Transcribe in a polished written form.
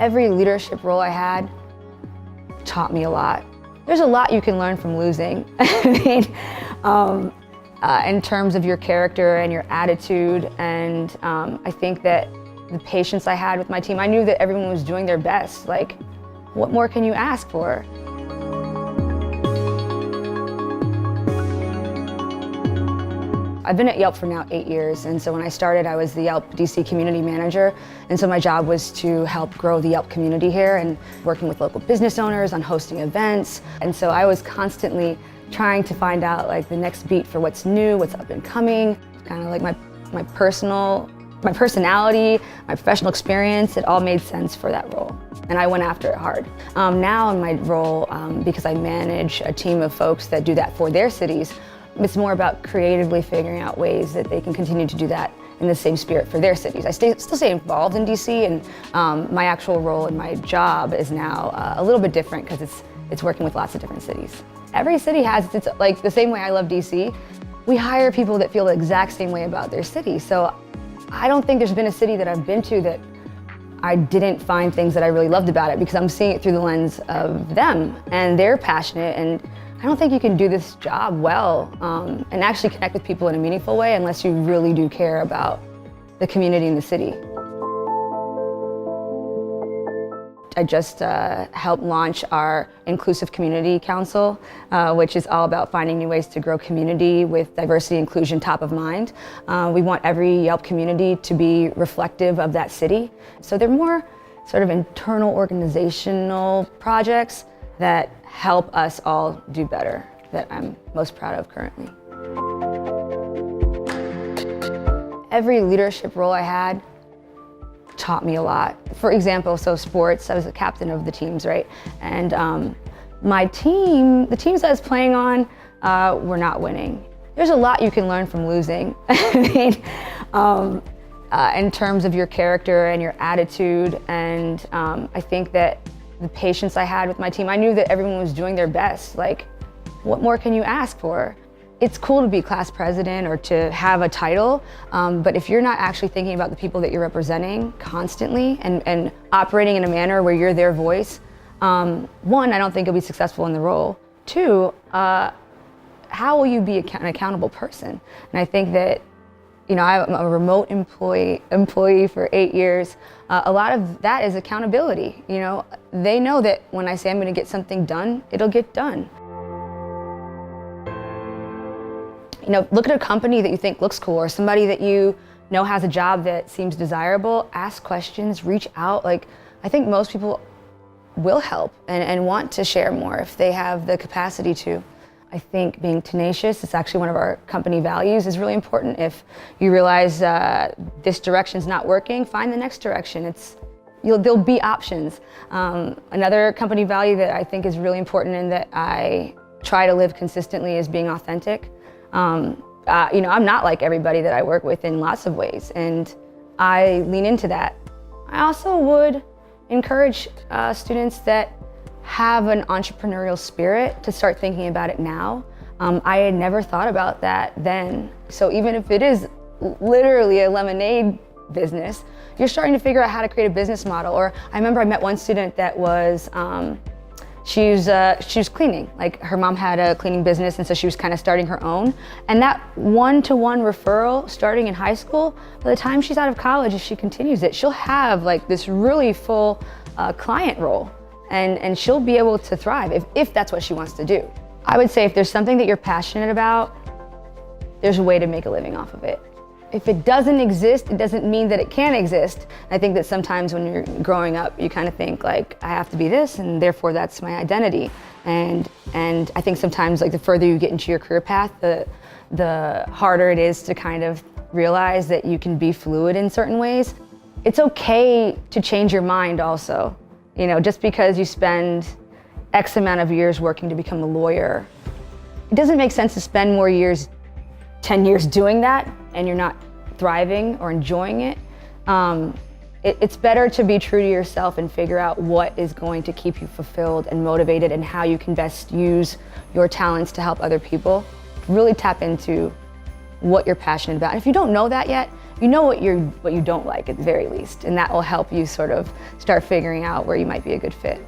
Every leadership role I had taught me a lot. There's a lot you can learn from losing. In terms of your character and your attitude, and I think that the patience I had with my team, I knew that everyone was doing their best. Like, what more can you ask for? I've been at Yelp for now 8 years, and so when I started, I was the Yelp DC community manager, and so my job was to help grow the Yelp community here and working with local business owners on hosting events. And so I was constantly trying to find out like the next beat for what's new, what's up and coming, kind of like my personality, my professional experience, it all made sense for that role. And I went after it hard. Now in my role, because I manage a team of folks that do that for their cities, it's more about creatively figuring out ways that they can continue to do that in the same spirit for their cities. I still stay involved in DC, and my actual role in my job is now a little bit different because it's working with lots of different cities. Every city has its, like the same way I love DC, we hire people that feel the exact same way about their city. So I don't think there's been a city that I've been to that I didn't find things that I really loved about it, because I'm seeing it through the lens of them, and they're passionate, and I don't think you can do this job well and actually connect with people in a meaningful way unless you really do care about the community and the city. I just helped launch our Inclusive Community Council, which is all about finding new ways to grow community with diversity and inclusion top of mind. We want every Yelp community to be reflective of that city. So they're more sort of internal organizational projects that help us all do better, that I'm most proud of currently. Every leadership role I had taught me a lot. For example, so sports, I was a captain of the teams, right? And my team, the teams I was playing on, were not winning. There's a lot you can learn from losing. In terms of your character and your attitude, and I think that the patience I had with my team, I knew that everyone was doing their best. Like, what more can you ask for? It's cool to be class president or to have a title, but if you're not actually thinking about the people that you're representing constantly and operating in a manner where you're their voice, one, I don't think you'll be successful in the role. Two, how will you be an accountable person? And I think that, you know, I'm a remote employee for 8 years. A lot of that is accountability. You know, they know that when I say I'm going to get something done, it'll get done. You know, look at a company that you think looks cool, or somebody that you know has a job that seems desirable. Ask questions, reach out. Like, I think most people will help and want to share more if they have the capacity to. I think being tenacious, it's actually one of our company values, is really important. If you realize this direction's not working, find the next direction. There'll be options. Another company value that I think is really important and that I try to live consistently is being authentic. You know, I'm not like everybody that I work with in lots of ways, and I lean into that. I also would encourage students that have an entrepreneurial spirit to start thinking about it now. I had never thought about that then. So even if it is literally a lemonade business, you're starting to figure out how to create a business model. Or I remember I met one student that was, she was cleaning. Like, her mom had a cleaning business, and so she was kind of starting her own. And that one-to-one referral starting in high school, by the time she's out of college, if she continues it, she'll have like this really full client role. And she'll be able to thrive if that's what she wants to do. I would say if there's something that you're passionate about, there's a way to make a living off of it. If it doesn't exist, it doesn't mean that it can't exist. I think that sometimes when you're growing up, you kind of think like, I have to be this, and therefore that's my identity. And I think sometimes, like, the further you get into your career path, the harder it is to kind of realize that you can be fluid in certain ways. It's okay to change your mind also. You know, just because you spend X amount of years working to become a lawyer, it doesn't make sense to spend more years, 10 years doing that, and you're not thriving or enjoying it. It's better to be true to yourself and figure out what is going to keep you fulfilled and motivated, and how you can best use your talents to help other people. Really tap into what you're passionate about. And if you don't know that yet, you know what you don't like at the very least, and that will help you sort of start figuring out where you might be a good fit.